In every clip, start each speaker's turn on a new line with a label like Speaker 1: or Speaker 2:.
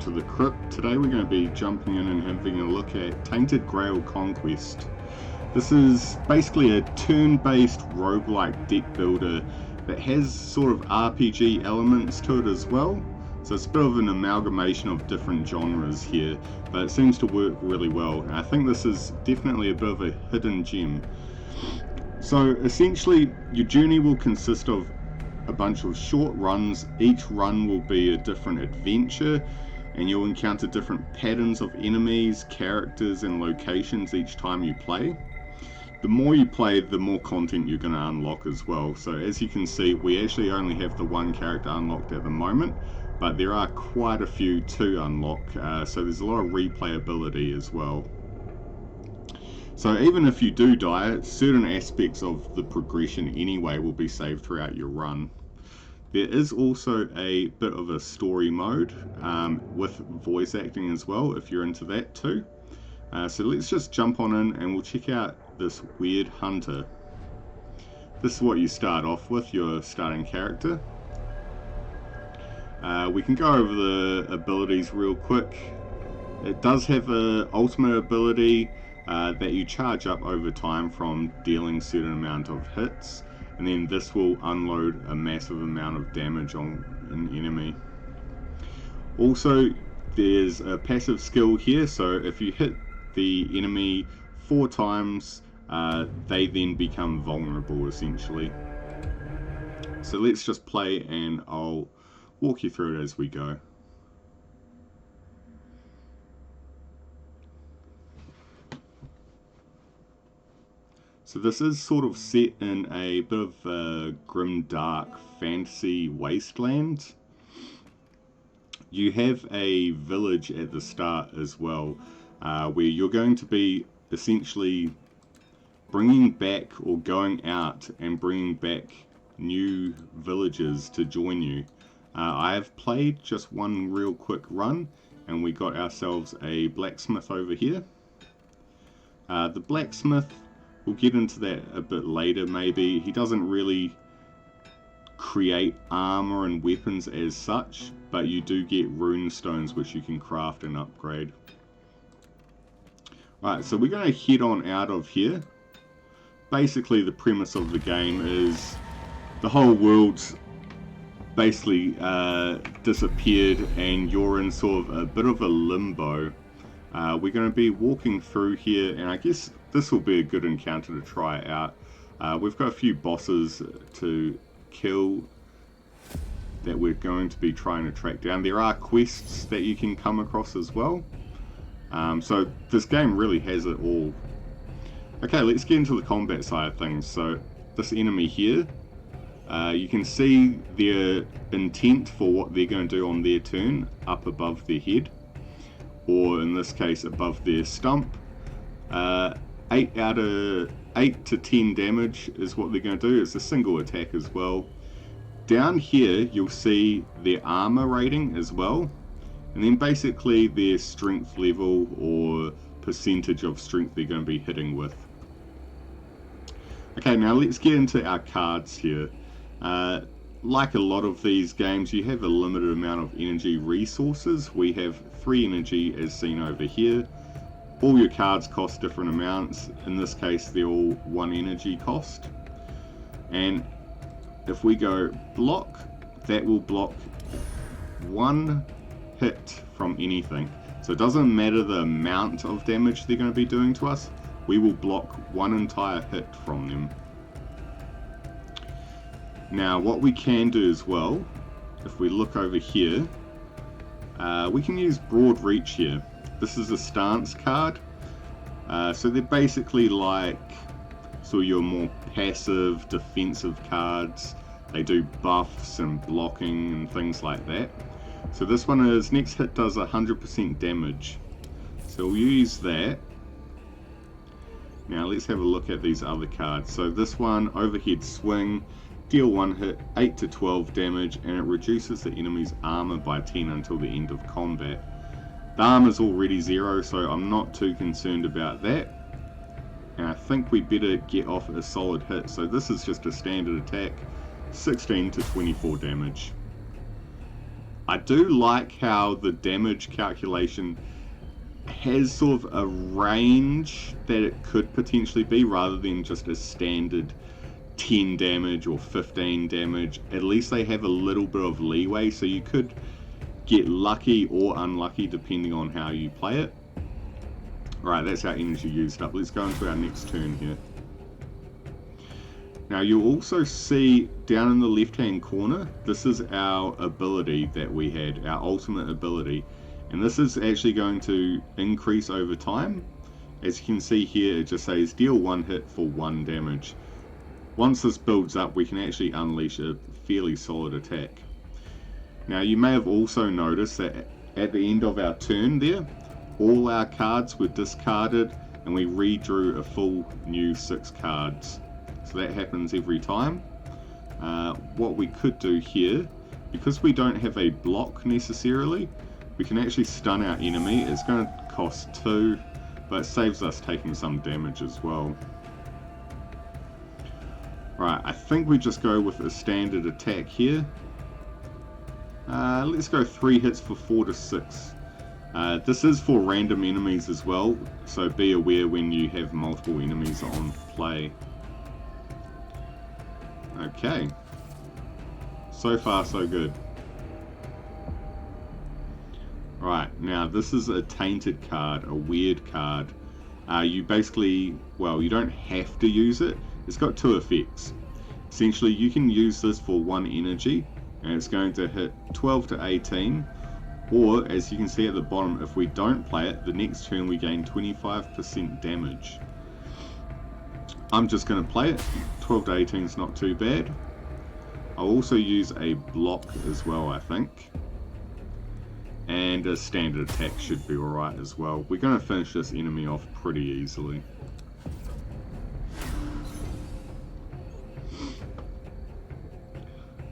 Speaker 1: to the crypt. Today we're going to be jumping in and having a look at Tainted Grail Conquest. This is basically a turn-based roguelike deck builder that has sort of RPG elements to it as well. So it's a bit of an amalgamation of different genres here, but it seems to work really well. And I think this is definitely a bit of a hidden gem. So essentially your journey will consist of a bunch of short runs. Each run will be a different adventure, and you'll encounter different patterns of enemies, characters and locations each time you play. The more you play, the more content you're going to unlock as well. So as you can see, we actually only have the one character unlocked at the moment, but there are quite a few to unlock, so there's a lot of replayability as well. So even if you do die, certain aspects of the progression anyway will be saved throughout your run. There is also a bit of a story mode with voice acting as well, if you're into that too. So let's just jump on in and we'll check out this weird hunter. This is what you start off with, your starting character. We can go over the abilities real quick. It does have an ultimate ability that you charge up over time from dealing a certain amount of hits, and then this will unload a massive amount of damage on an enemy. Also, there's a passive skill here, so if you hit the enemy 4 times, they then become vulnerable essentially. So let's just play and I'll walk you through it as we go. So this is sort of set in a bit of a Grimdark Fantasy Wasteland. You have a village at the start as well, where you're going to be essentially bringing back or going out and bringing back new villagers to join you. I have played just one real quick run and we got ourselves a blacksmith over here. The blacksmith, we'll get into that a bit later maybe. He doesn't really create armor and weapons as such, but you do get rune stones which you can craft and upgrade. Right, so we're going to head on out of here. Basically the premise of the game is the whole world's basically disappeared and you're in sort of a bit of a limbo. We're going to be walking through here, and I guess this will be a good encounter to try out. We've got a few bosses to kill that we're going to be trying to track down. There are quests that you can come across as well. So this game really has it all. Okay, let's get into the combat side of things. So this enemy here, you can see their intent for what they're going to do on their turn up above their head, or in this case above their stump. 8 to 10 damage is what they're going to do. It's a single attack as well. Down here you'll see their armor rating as well, and then basically their strength level or percentage of strength they're going to be hitting with. Okay, now let's get into our cards here. Like a lot of these games, you have a limited amount of energy resources. We have 3 energy as seen over here. All your cards cost different amounts. In this case, they're all 1 energy cost. And if we go block, that will block 1 hit from anything. So it doesn't matter the amount of damage they're going to be doing to us, we will block 1 entire hit from them. Now what we can do as well, if we look over here, we can use broad reach here. This is a stance card. So they're basically like your more passive defensive cards. They do buffs and blocking and things like that. So this one is, next hit does 100% damage. So we'll use that. Now let's have a look at these other cards. So this one, overhead swing, deal 1 hit, 8 to 12 damage, and it reduces the enemy's armor by 10 until the end of combat. The armor's already 0, so I'm not too concerned about that. And I think we better get off a solid hit. So this is just a standard attack, 16 to 24 damage. I do like how the damage calculation has sort of a range that it could potentially be, rather than just a standard 10 damage or 15 damage. At least they have a little bit of leeway, so you could get lucky or unlucky depending on how you play it. Right, that's our energy used up. Let's go into our next turn here. Now you'll also see down in the left hand corner, this is our ability that we had, our ultimate ability, and this is actually going to increase over time. As you can see here, it just says deal 1 hit for 1 damage. Once this builds up, we can actually unleash a fairly solid attack. Now you may have also noticed that at the end of our turn there, all our cards were discarded and we redrew a full new 6 cards. So that happens every time. What we could do here, because we don't have a block necessarily, we can actually stun our enemy. It's going to cost 2, but it saves us taking some damage as well. Right, I think we just go with a standard attack here. Let's go 3 hits for 4 to 6. This is for random enemies as well, so be aware when you have multiple enemies on play. Okay, so far so good. Right, now this is a Tainted card, a weird card. You basically, well, you don't have to use it. It's got 2 effects. Essentially, you can use this for 1 energy, and it's going to hit 12 to 18. Or, as you can see at the bottom, if we don't play it, the next turn we gain 25% damage. I'm just going to play it. 12 to 18 is not too bad. I'll also use a block as well, I think. And a standard attack should be alright as well. We're going to finish this enemy off pretty easily.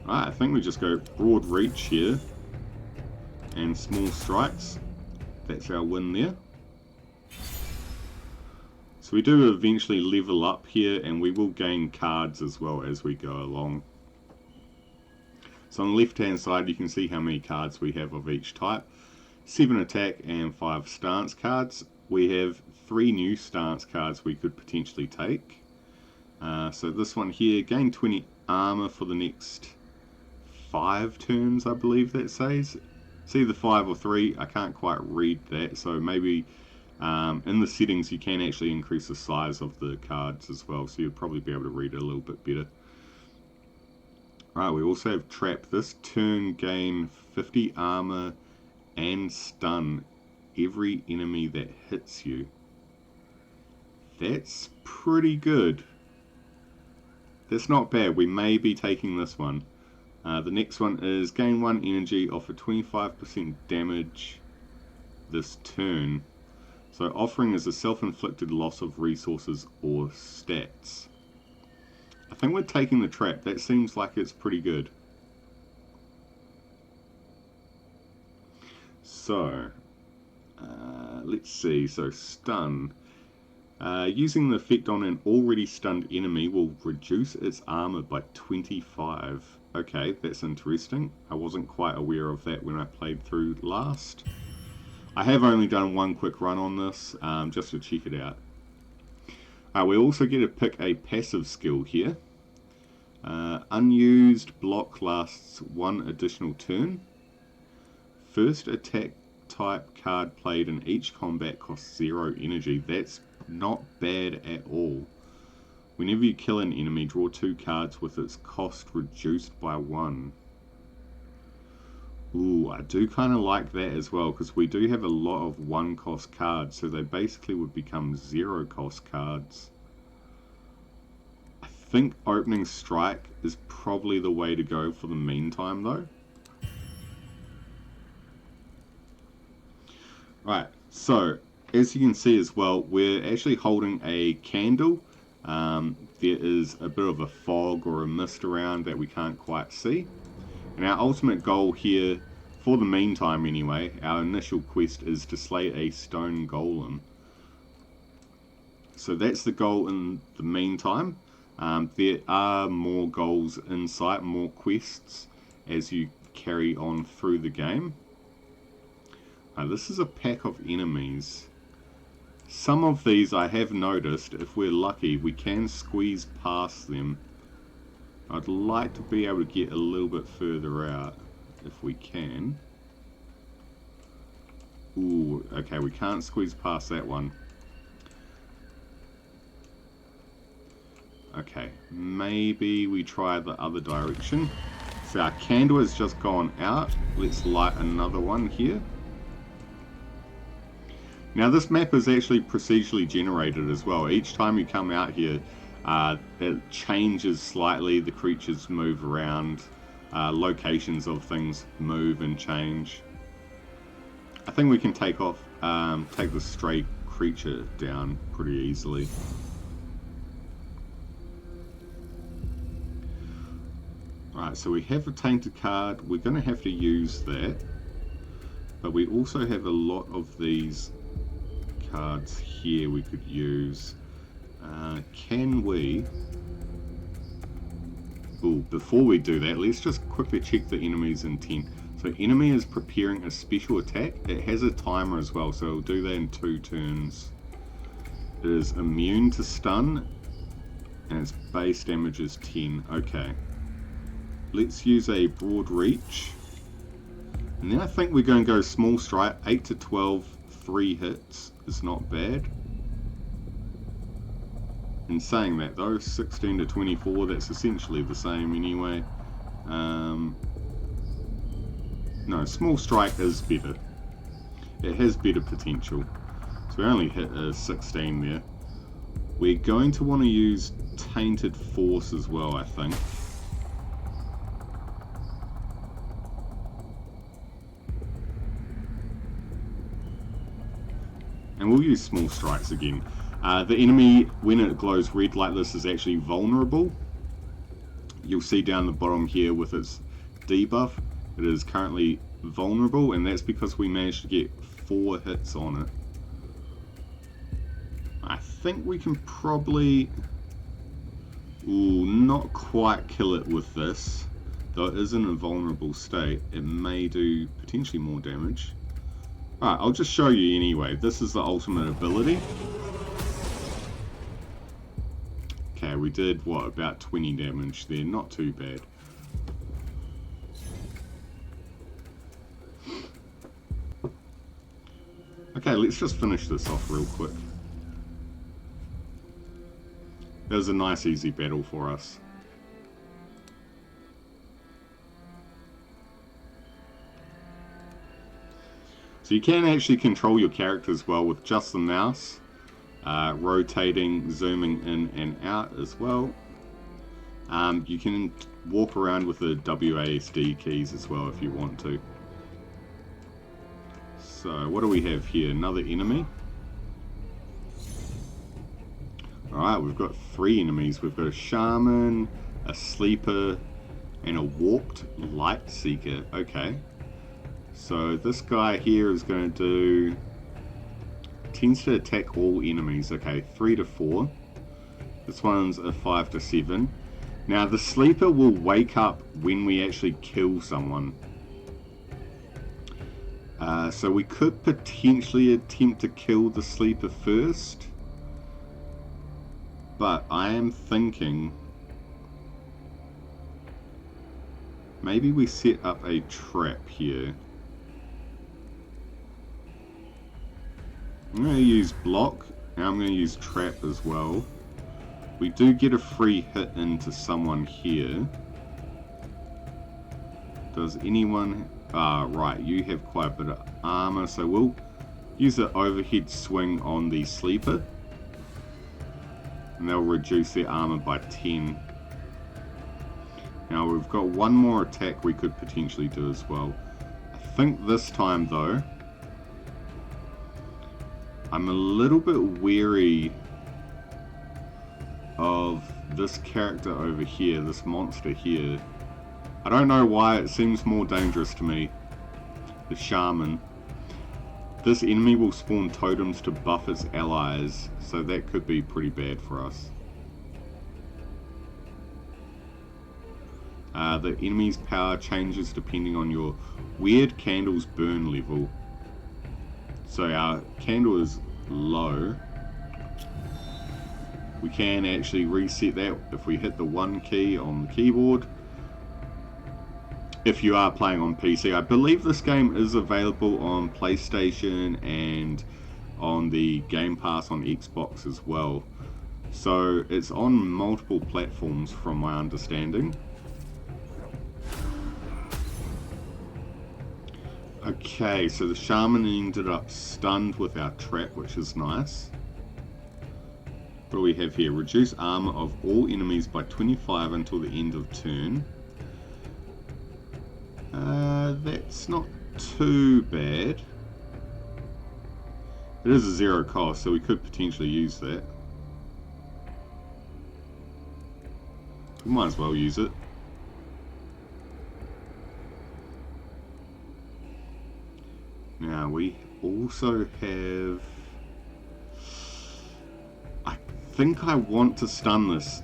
Speaker 1: Alright, I think we just go broad reach here. And small strikes. That's our win there. So we do eventually level up here, and we will gain cards as well as we go along. So on the left hand side you can see how many cards we have of each type. 7 attack and 5 stance cards. We have 3 new stance cards we could potentially take. So this one here, gain 20 armor for the next 5 turns, I believe that says. It's either 5 or 3, I can't quite read that, so maybe in the settings you can actually increase the size of the cards as well, so you'll probably be able to read it a little bit better. Right, we also have Trap. This turn gain 50 armor and stun every enemy that hits you. That's pretty good. That's not bad, we may be taking this one. The next one is gain 1 energy, offer 25% damage this turn. So offering is a self-inflicted loss of resources or stats. I think we're taking the Trap. That seems like it's pretty good. So, let's see. So stun. Using the effect on an already stunned enemy will reduce its armor by 25. Okay, that's interesting. I wasn't quite aware of that when I played through last. I have only done one quick run on this, just to check it out. We also get to pick a passive skill here. Unused block lasts 1 additional turn. First attack type card played in each combat costs 0 energy. That's not bad at all. Whenever you kill an enemy, draw 2 cards with its cost reduced by 1. Ooh, I do kind of like that as well, because we do have a lot of 1 cost cards, so they basically would become 0 cost cards. I think opening strike is probably the way to go for the meantime though. Right, so as you can see as well, we're actually holding a candle. There is a bit of a fog or a mist around that we can't quite see. And our ultimate goal here, for the meantime anyway, our initial quest is to slay a stone golem. So that's the goal in the meantime. There are more goals in sight, more quests, as you carry on through the game. This is a pack of enemies. Some of these I have noticed, if we're lucky, we can squeeze past them. I'd like to be able to get a little bit further out if we can. Ooh, okay, we can't squeeze past that one. Okay, maybe we try the other direction. So our candle has just gone out. Let's light another one here. Now this map is actually procedurally generated as well. Each time you come out here, it changes slightly. The creatures move around. Locations of things move and change. I think we can take the stray creature down pretty easily. Alright, so we have a Tainted card. We're going to have to use that. But we also have a lot of these cards here we could use. Can we... Ooh, before we do that, let's just quickly check the enemy's intent. So enemy is preparing a special attack. It has a timer as well, so it'll do that in 2 turns. It is immune to stun, and its base damage is 10. Okay. Let's use a broad reach. And then I think we're going to go small strike, 8 to 12, 3 hits is not bad. In saying that though, 16 to 24, that's essentially the same anyway. No, small strike is better. It has better potential. So we only hit a 16 there. We're going to want to use Tainted Force as well, I think. And we'll use small strikes again. The enemy, when it glows red like this, is actually vulnerable. You'll see down the bottom here with its debuff, it is currently vulnerable, and that's because we managed to get 4 hits on it. I think we can probably... Ooh, not quite kill it with this. Though it is in a vulnerable state, it may do potentially more damage. Alright, I'll just show you anyway. This is the ultimate ability. Okay, we did, what, about 20 damage there. Not too bad. Okay, let's just finish this off real quick. That was a nice easy battle for us. So you can actually control your characters well with just the mouse. Rotating, zooming in and out as well. You can walk around with the WASD keys as well if you want to. So what do we have here? Another enemy. Alright, we've got 3 enemies. We've got a shaman, a sleeper, and a warped light seeker. Okay. So this guy here is going to do... tends to attack all enemies. Okay, 3 to 4. This one's a 5 to 7. Now the sleeper will wake up when we actually kill someone. So we could potentially attempt to kill the sleeper first. But I am thinking... maybe we set up a trap here. I'm going to use block, and I'm going to use trap as well. We do get a free hit into someone here. Does anyone... right, you have quite a bit of armor, so we'll use an overhead swing on the sleeper. And they'll reduce their armor by 10. Now we've got one more attack we could potentially do as well. I think this time though, I'm a little bit wary of this character over here, this monster here. I don't know why, it seems more dangerous to me. The shaman. This enemy will spawn totems to buff its allies, so that could be pretty bad for us. The enemy's power changes depending on your weird candle's burn level. So our candle is low. We can actually reset that if we hit the 1 key on the keyboard. If you are playing on PC, I believe this game is available on PlayStation and on the Game Pass on Xbox as well. So it's on multiple platforms from my understanding. Okay, so the shaman ended up stunned with our trap, which is nice. What do we have here? Reduce armor of all enemies by 25 until the end of turn. That's not too bad. It is a 0 cost, so we could potentially use that. We might as well use it. Now we also have... I think I want to stun this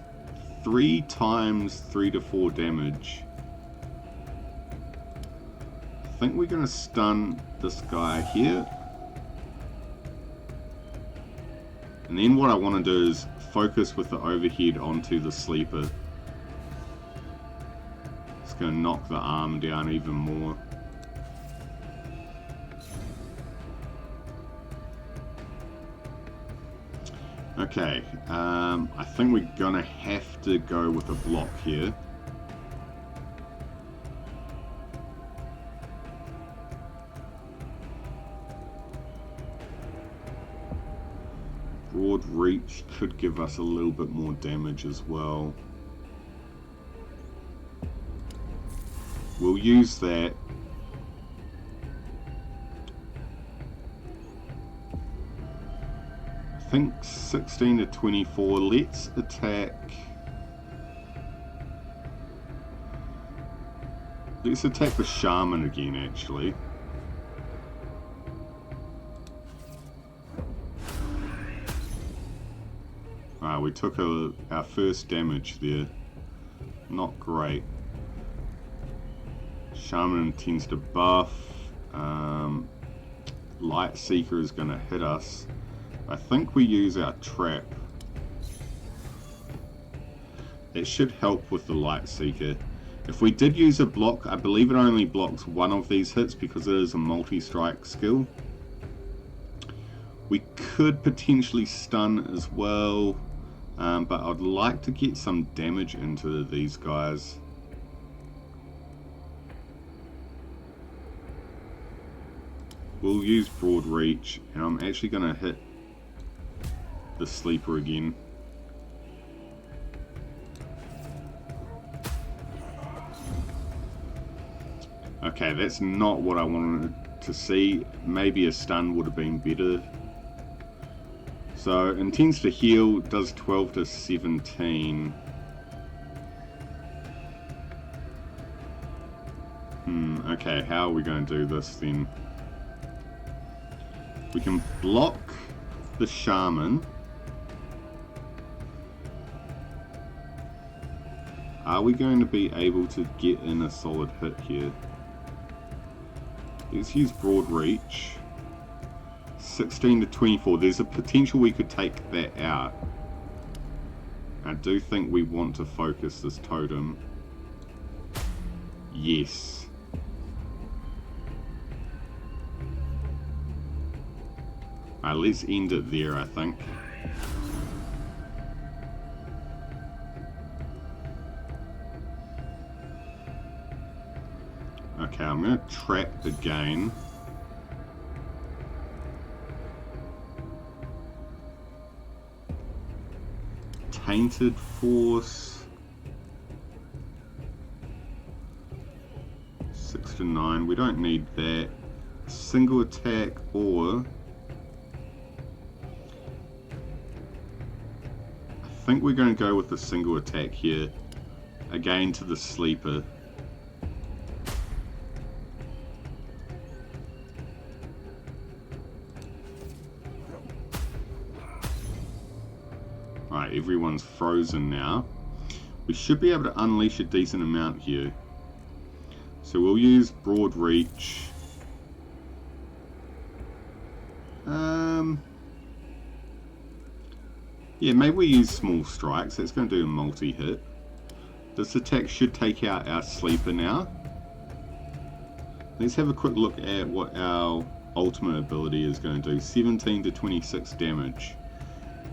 Speaker 1: 3 times 3 to 4 damage. I think we're going to stun this guy here. And then what I want to do is focus with the overhead onto the sleeper. It's going to knock the arm down even more. Okay, I think we're gonna have to go with a block here. Broad reach could give us a little bit more damage as well. We'll use that. I think 16 to 24. Let's attack. Let's attack the shaman again, actually. We took our first damage there. Not great. Shaman tends to buff. Light Seeker is going to hit us. I think we use our trap. It should help with the Light Seeker. If we did use a block, I believe it only blocks one of these hits because it is a multi-strike skill. We could potentially stun as well, but I'd like to get some damage into these guys. We'll use Broad Reach, and I'm actually going to hit the sleeper again. Okay, that's not what I wanted to see. Maybe a stun would have been better. So, intends to heal, does 12 to 17. Okay, how are we going to do this then? We can block the shaman. Are we going to be able to get in a solid hit here? Let's use Broad Reach. 16 to 24. There's a potential we could take that out. I do think we want to focus this totem. Yes. Alright, let's end it there, I think. Okay, I'm going to trap again. Tainted Force. 6 to 9. We don't need that. Single attack or... I think we're going to go with the single attack here. Again to the sleeper. Alright, everyone's frozen now. We should be able to unleash a decent amount here. So we'll use Broad Reach. Yeah, maybe we use Small Strikes. That's going to do a multi-hit. This attack should take out our Sleeper now. Let's have a quick look at what our ultimate ability is going to do. 17 to 26 damage.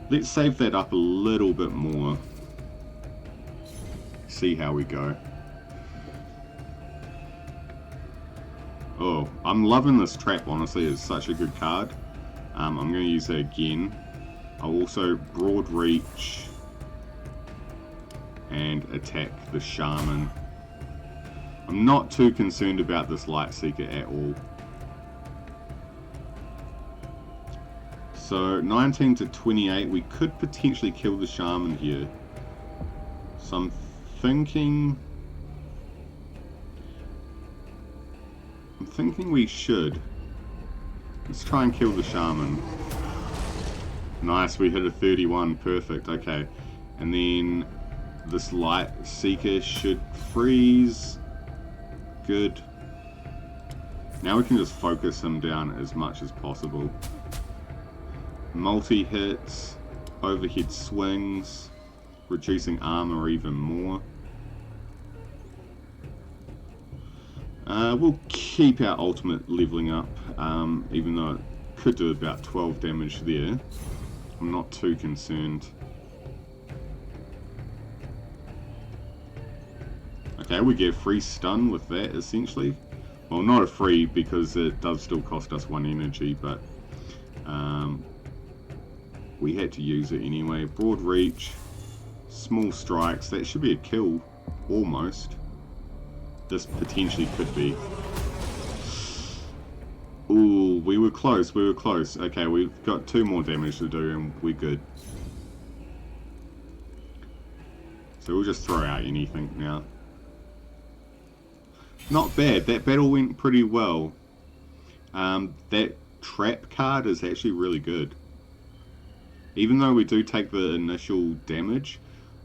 Speaker 1: Let's save that up a little bit more. See how we go. Oh, I'm loving this trap, honestly. It's such a good card. I'm going to use it again. I'll also Broad Reach and attack the Shaman. I'm not too concerned about this Light Seeker at all. So 19 to 28, we could potentially kill the Shaman here. So I'm thinking we should. Let's try and kill the Shaman. Nice, we hit a 31, perfect, okay. And then this Light Seeker should freeze. Good. Now we can just focus him down as much as possible. Multi-hits, overhead swings, reducing armor even more. We'll keep our ultimate leveling up, even though it could do about 12 damage there. I'm not too concerned. Okay, we get a free stun with that, essentially. Well, not a free, because it does still cost us 1 energy, but we had to use it anyway. Broad Reach, Small Strikes, that should be a kill, almost. This potentially could be. Ooh, we were close, we were close. Okay, we've got 2 more damage to do and we're good. So we'll just throw out anything now. Not bad, that battle went pretty well. That trap card is actually really good. Even though we do take the initial damage,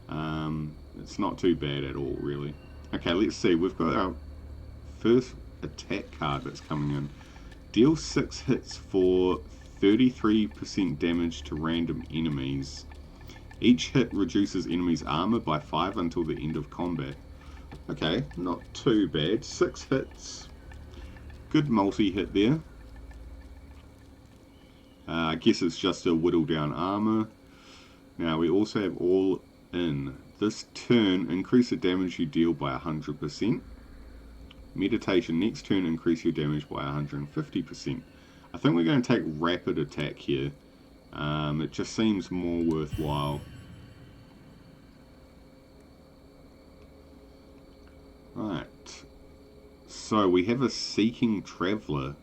Speaker 1: it's not too bad at all, really. Okay, let's see, we've got our first attack card that's coming in. Deal 6 hits for 33% damage to random enemies. Each hit reduces enemies' armor by 5 until the end of combat. Okay, not too bad. 6 hits. Good multi-hit there. I guess it's just a whittle down armor. Now we also have All In. This turn, increase the damage you deal by 100%. Meditation, next turn increase your damage by 150%. I think we're going to take Rapid Attack here. It just seems more worthwhile. Right. So we have a Seeking Traveller.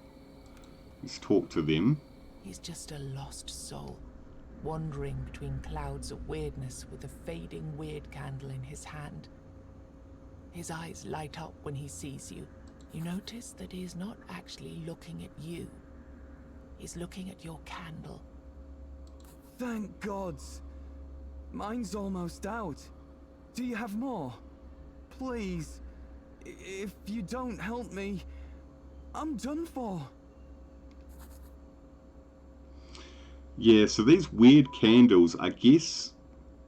Speaker 1: Let's talk to them.
Speaker 2: He's just a lost soul, wandering between clouds of weirdness with a fading weird candle in his hand. His eyes light up when he sees you. You notice that he is not actually looking at you. He's looking at your candle.
Speaker 3: Thank gods. Mine's almost out. Do you have more? Please. If you don't help me, I'm done for.
Speaker 1: Yeah, so these weird candles, I guess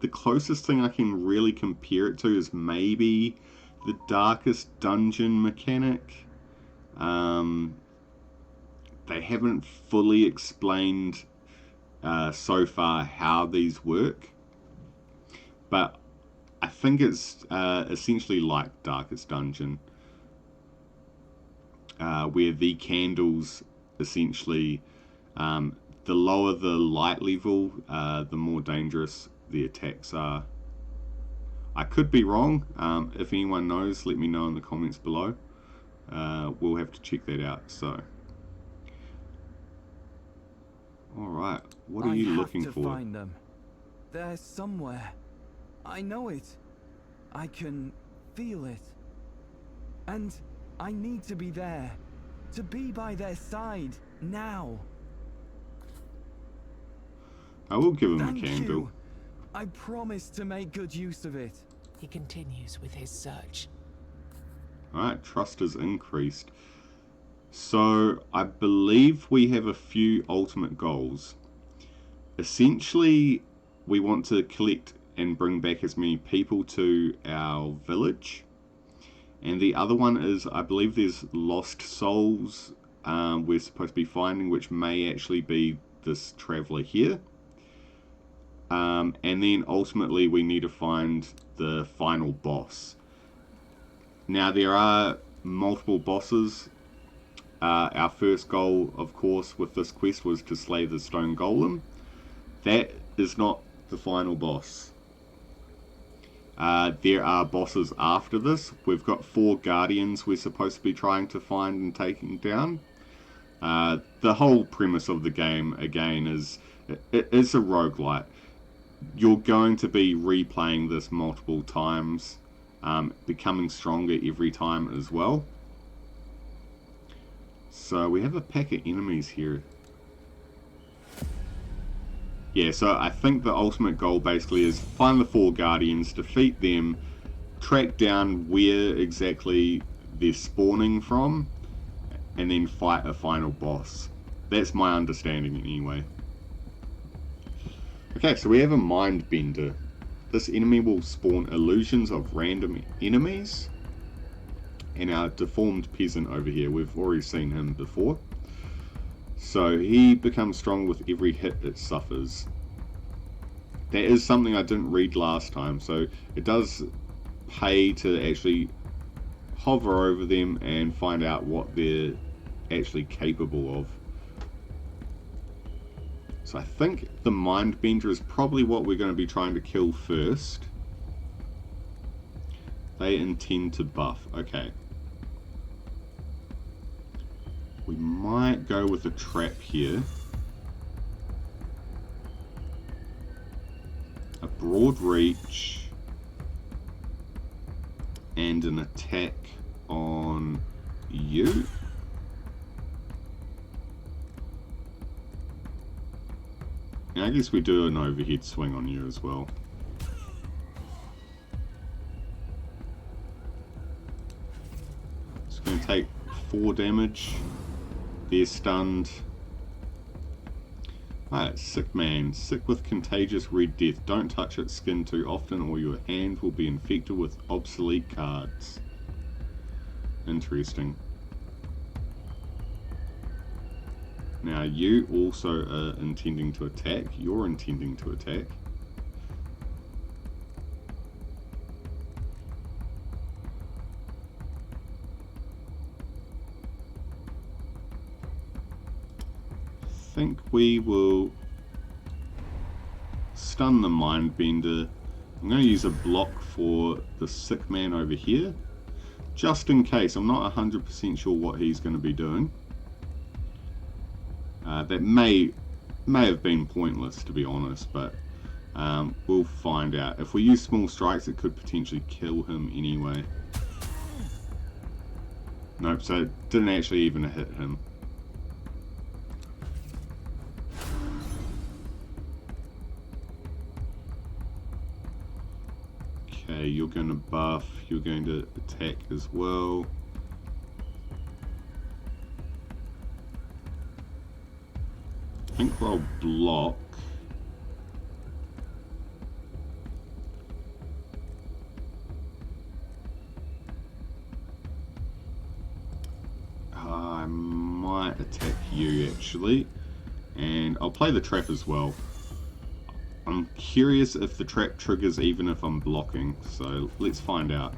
Speaker 1: the closest thing I can really compare it to is maybe the Darkest Dungeon mechanic. They haven't fully explained so far how these work, but I think it's essentially like Darkest Dungeon, where the candles essentially, the lower the light level, the more dangerous the attacks are. I could be wrong. If anyone knows, let me know in the comments below. We'll have to check that out. So, all right, what are you looking for?
Speaker 3: I have to find them. They're somewhere. I know it. I can feel it. And I need to be there. To be by their side now.
Speaker 1: I will give him a
Speaker 3: Thank
Speaker 1: candle.
Speaker 3: you. I promise to make good use of it.
Speaker 2: He continues with his search.
Speaker 1: Alright, trust is increased. So, I believe we have a few ultimate goals. Essentially, we want to collect and bring back as many people to our village. And the other one is, I believe there's lost souls we're supposed to be finding, which may actually be this traveller here. And then ultimately we need to find the final boss. Now there are multiple bosses. Our first goal, of course, with this quest was to slay the stone golem. That is not the final boss. There are bosses after this. We've got 4 guardians we're supposed to be trying to find and taking down. The whole premise of the game, again, is it's a roguelite. You're going to be replaying this multiple times, becoming stronger every time as well. So we have a pack of enemies here. Yeah, so I think the ultimate goal basically is find the 4 guardians, defeat them, track down where exactly they're spawning from, and then fight a final boss. That's my understanding anyway. Okay, so we have a mind bender. This enemy will spawn illusions of random enemies. And our deformed peasant over here, we've already seen him before. So he becomes strong with every hit it suffers. That is something I didn't read last time, so it does pay to actually hover over them and find out what they're actually capable of. So I think the Mindbender is probably what we're going to be trying to kill first. They intend to buff. Okay. We might go with a trap here. A broad reach. And an attack on you. And I guess we do an overhead swing on you as well. It's going to take 4 damage. They're stunned. Alright, sick man. Sick with contagious red death. Don't touch its skin too often or your hand will be infected with obsolete cards. Interesting. Now you also are intending to attack. You're intending to attack. I think we will stun the Mindbender. I'm going to use a block for the sick man over here. Just in case. I'm not 100% sure what he's going to be doing. That may have been pointless, to be honest, but we'll find out. If we use small strikes, it could potentially kill him anyway. Nope, so it didn't actually even hit him. Okay, you're going to buff, you're going to attack as well. I think I'll block. I might attack you actually, and I'll play the trap as well. I'm curious if the trap triggers even if I'm blocking, so let's find out.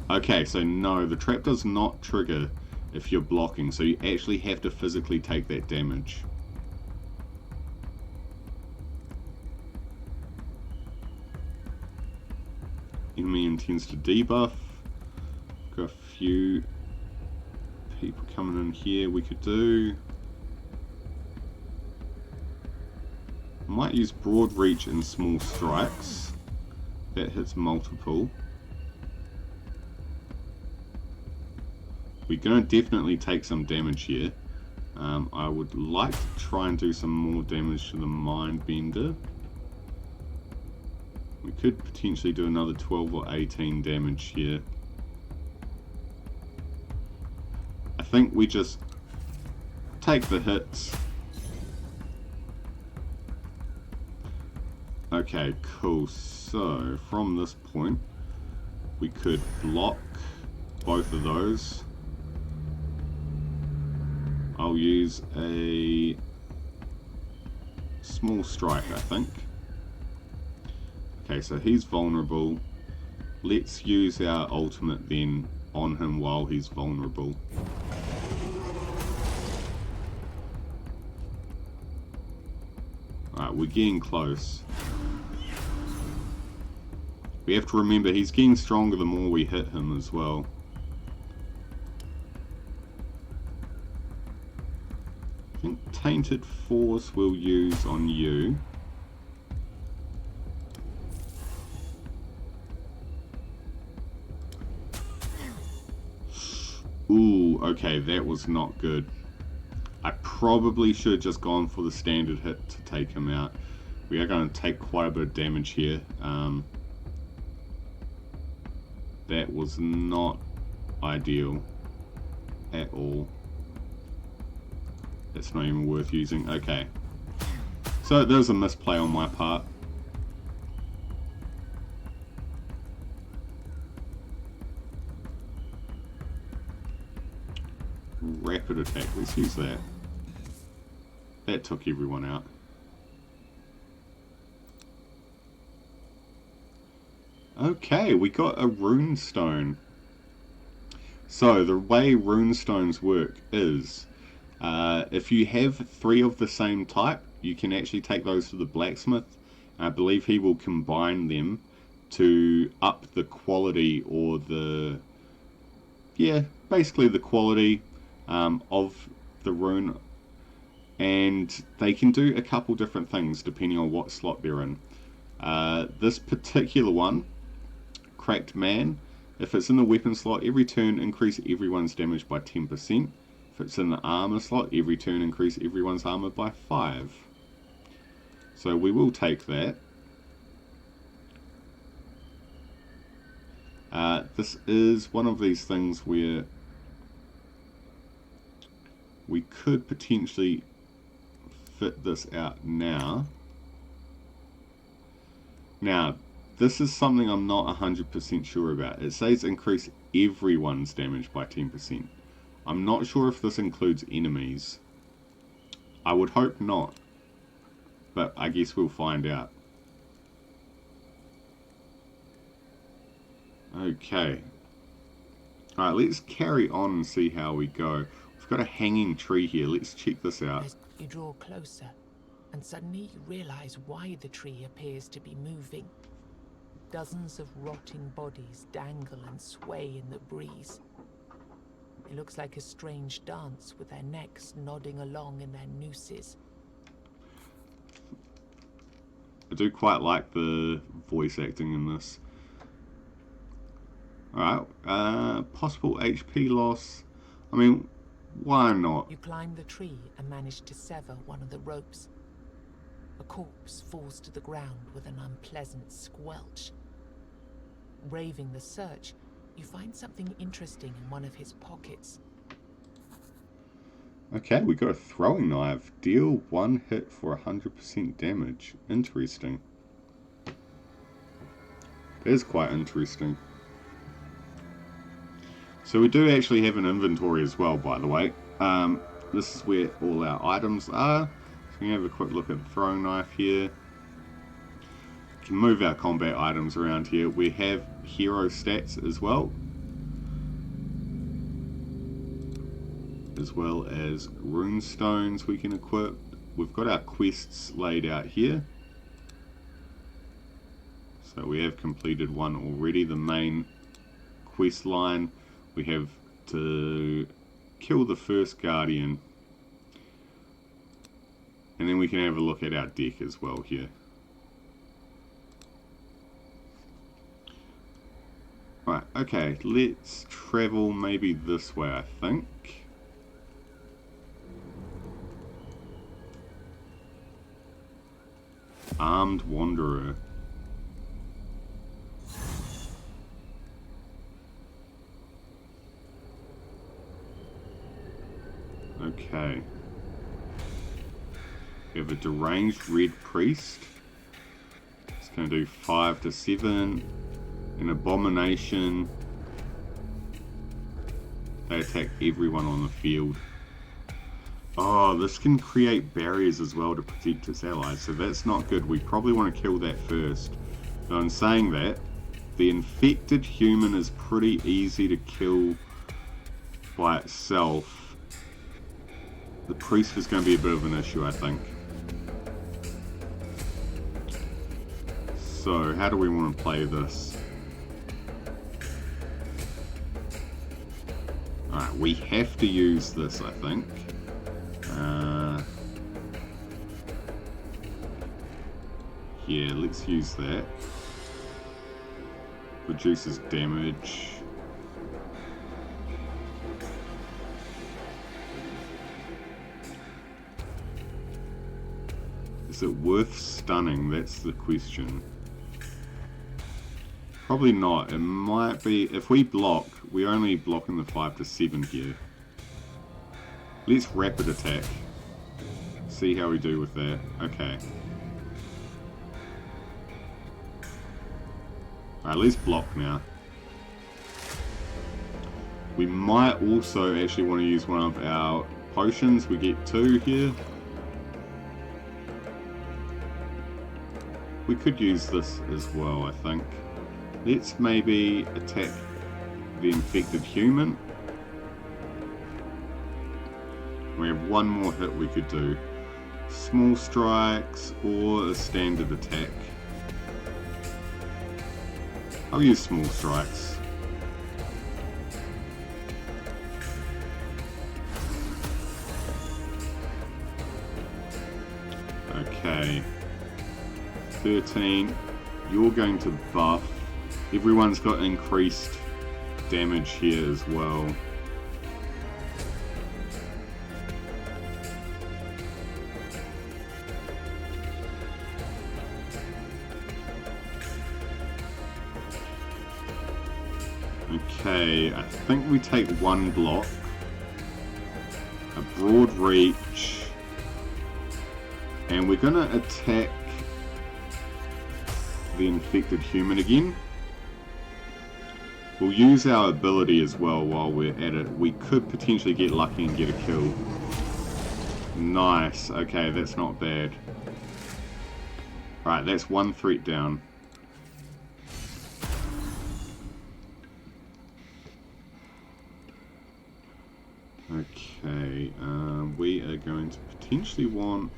Speaker 1: Okay, so no, the trap does not trigger if you're blocking, so you actually have to physically take that damage. Enemy intends to debuff. Got a few people coming in here we could do. Might use broad reach and small strikes. That hits multiple. We're going to definitely take some damage here. I would like to try and do some more damage to the Mindbender. We could potentially do another 12 or 18 damage here. I think we just take the hits. Okay, cool. So from this point we could block both of those. I'll use a small strike, I think. Okay, so he's vulnerable. Let's use our ultimate then on him while he's vulnerable. Alright, we're getting close. We have to remember he's getting stronger the more we hit him as well. I think Tainted Force we'll use on you. Ooh, okay, that was not good. I probably should have just gone for the standard hit to take him out. We are going to take quite a bit of damage here. That was not ideal at all. That's not even worth using. Okay. So there's a misplay on my part. Rapid attack, let's use that. That took everyone out. Okay, we got a rune stone. So the way rune stones work is if you have 3 of the same type, you can actually take those to the blacksmith. I believe he will combine them to up the quality, or the, yeah, basically the quality of the rune, and they can do a couple different things depending on what slot they're in. This particular one, Cracked Man, if it's in the weapon slot, every turn increase everyone's damage by 10%. If it's in the armor slot, every turn increase everyone's armor by 5. So we will take that. This is one of these things where we could potentially fit this out now. Now, this is something I'm not 100% sure about. It says increase everyone's damage by 10%. I'm not sure if this includes enemies. I would hope not, but I guess we'll find out. Okay. Alright, let's carry on and see how we go. We've got a hanging tree here. Let's check this out.
Speaker 2: As you draw closer, and suddenly you realize why the tree appears to be moving. Dozens of rotting bodies dangle and sway in the breeze. It looks like a strange dance, with their necks nodding along in their nooses.
Speaker 1: I do quite like the voice acting in this. Alright, possible HP loss. I mean, why not?
Speaker 2: You climb the tree and manage to sever one of the ropes. A corpse falls to the ground with an unpleasant squelch. Braving the search, you find something interesting in one of his pockets.
Speaker 1: Okay, we got a throwing knife. Deal 1 hit for 100% damage. Interesting. It is quite interesting. So we do actually have an inventory as well, by the way. This is where all our items are. So we can have a quick look at the throwing knife here. We can move our combat items around here. We have hero stats as well as rune stones we can equip. We've got our quests laid out here. So we have completed one already, the main quest line. We have to kill the first guardian, and then we can have a look at our deck as well here. Right, okay, let's travel maybe this way, I think. Armed Wanderer. Okay. We have a deranged red priest. It's going to do 5 to 7. An abomination. They attack everyone on the field. Oh, this can create barriers as well to protect its allies, so that's not good. We probably want to kill that first. But in saying that, the infected human is pretty easy to kill by itself. The priest is going to be a bit of an issue, I think. So, how do we want to play this? Alright, we have to use this, I think. Yeah, let's use that. Reduces damage. Is it worth stunning? That's the question. Probably not. It might be. If we block, we're only blocking the 5 to 7 here. Let's rapid attack. See how we do with that. Okay. Alright, let's block now. We might also actually want to use one of our potions. We get 2 here. We could use this as well, I think. Let's maybe attack the infected human. We have one more hit we could do. Small strikes or a standard attack. I'll use small strikes. Okay. 13. You're going to buff. Everyone's got increased damage here as well. Okay, I think we take one block, a broad reach, and we're gonna attack the infected human again. We'll use our ability as well while we're at it. We could potentially get lucky and get a kill. Nice, okay, that's not bad. Alright, that's one threat down. Okay, we are going to potentially want...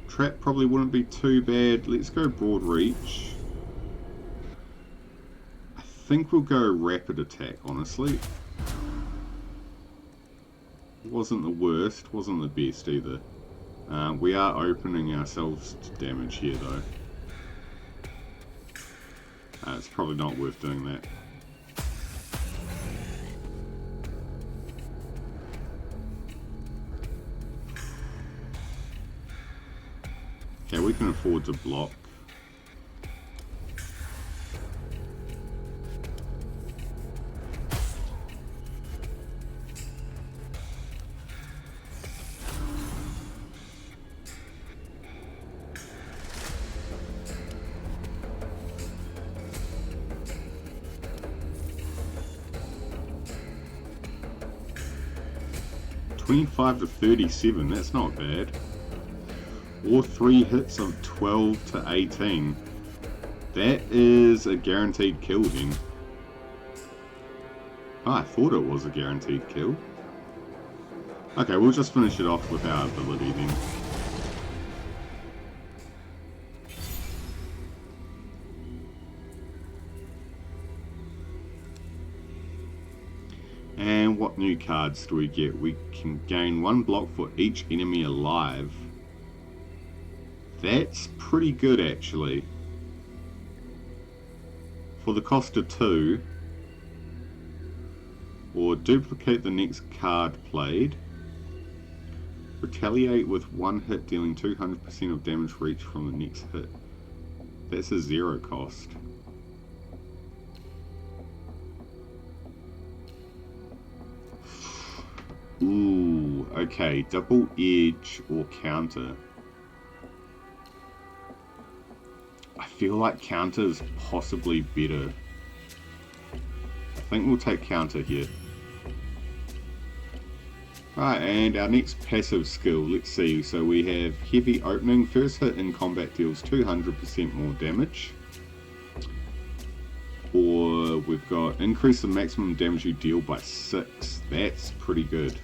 Speaker 1: Trap probably wouldn't be too bad. Let's go broad reach. I think we'll go rapid attack, honestly. Wasn't the worst, wasn't the best either. We are opening ourselves to damage here though. It's probably not worth doing that. Okay, we can afford to block. $25 to 37, that's not bad. Or 3 hits of 12 to 18. That is a guaranteed kill then. Oh, I thought it was a guaranteed kill. Okay, we'll just finish it off with our ability then. And what new cards do we get? We can gain 1 block for each enemy alive. That's pretty good actually. For the cost of 2. Or duplicate the next card played. Retaliate with 1 hit dealing 200% of damage reach from the next hit. That's a 0 cost. Ooh. Okay, double edge or counter. I feel like counter is possibly better. I think we'll take counter here. Right, and our next passive skill, let's see. So we have heavy opening. First hit in combat deals 200% more damage. Or we've got increase the maximum damage you deal by 6. That's pretty good.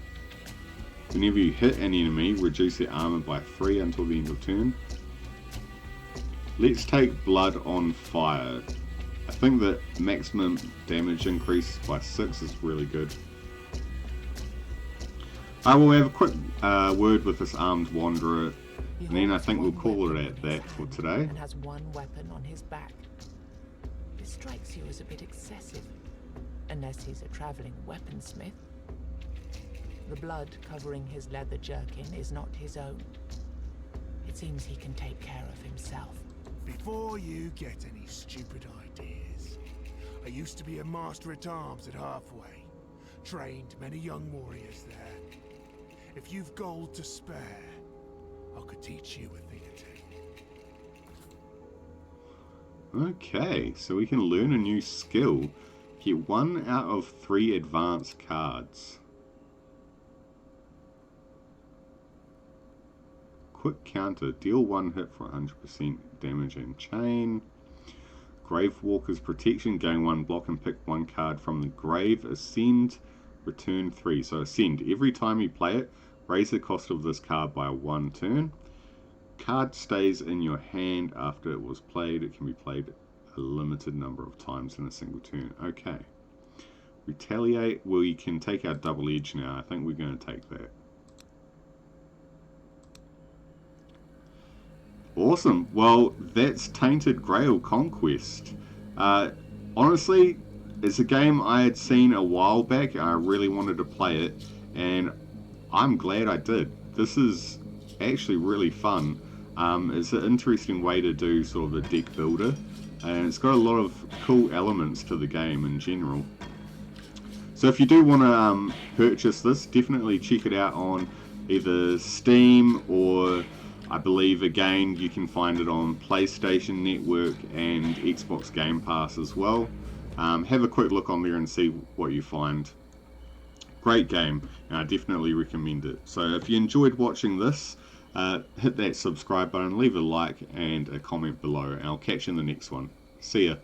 Speaker 1: Whenever you hit an enemy, reduce their armor by 3 until the end of turn. Let's take blood on fire. I think that maximum damage increase by 6 is really good. I will have a quick word with this armed wanderer, and then I think we'll call it at that for today.
Speaker 2: And has one weapon on his back. This strikes you as a bit excessive, unless he's a traveling weaponsmith. The blood covering his leather jerkin is not his own. It seems he can take care of himself.
Speaker 4: Before you get any stupid ideas, I used to be a master-at-arms at Halfway. Trained many young warriors there. If you've gold to spare, I could teach you a thing or two.
Speaker 1: Okay, so we can learn a new skill. Get 1 out of 3 advanced cards. Quick counter, deal 1 hit for 100% damage and chain. Gravewalker's protection, gain 1 block and pick 1 card from the grave. Ascend, return 3. So ascend, every time you play it, raise the cost of this card by 1 turn. Card stays in your hand after it was played. It can be played a limited number of times in a single turn. Okay. Retaliate, we can take our double edge now. I think we're going to take that. Awesome. Well, that's Tainted Grail Conquest. Honestly, it's a game I had seen a while back. I really wanted to play it, and I'm glad I did. This is actually really fun. It's an interesting way to do sort of a deck builder, and it's got a lot of cool elements to the game in general. So if you do want to purchase this, definitely check it out on either Steam or I believe again you can find it on PlayStation Network and Xbox Game Pass as well. Have a quick look on there and see what you find. Great game, and I definitely recommend it. So if you enjoyed watching this, hit that subscribe button, leave a like and a comment below, and I'll catch you in the next one. See ya.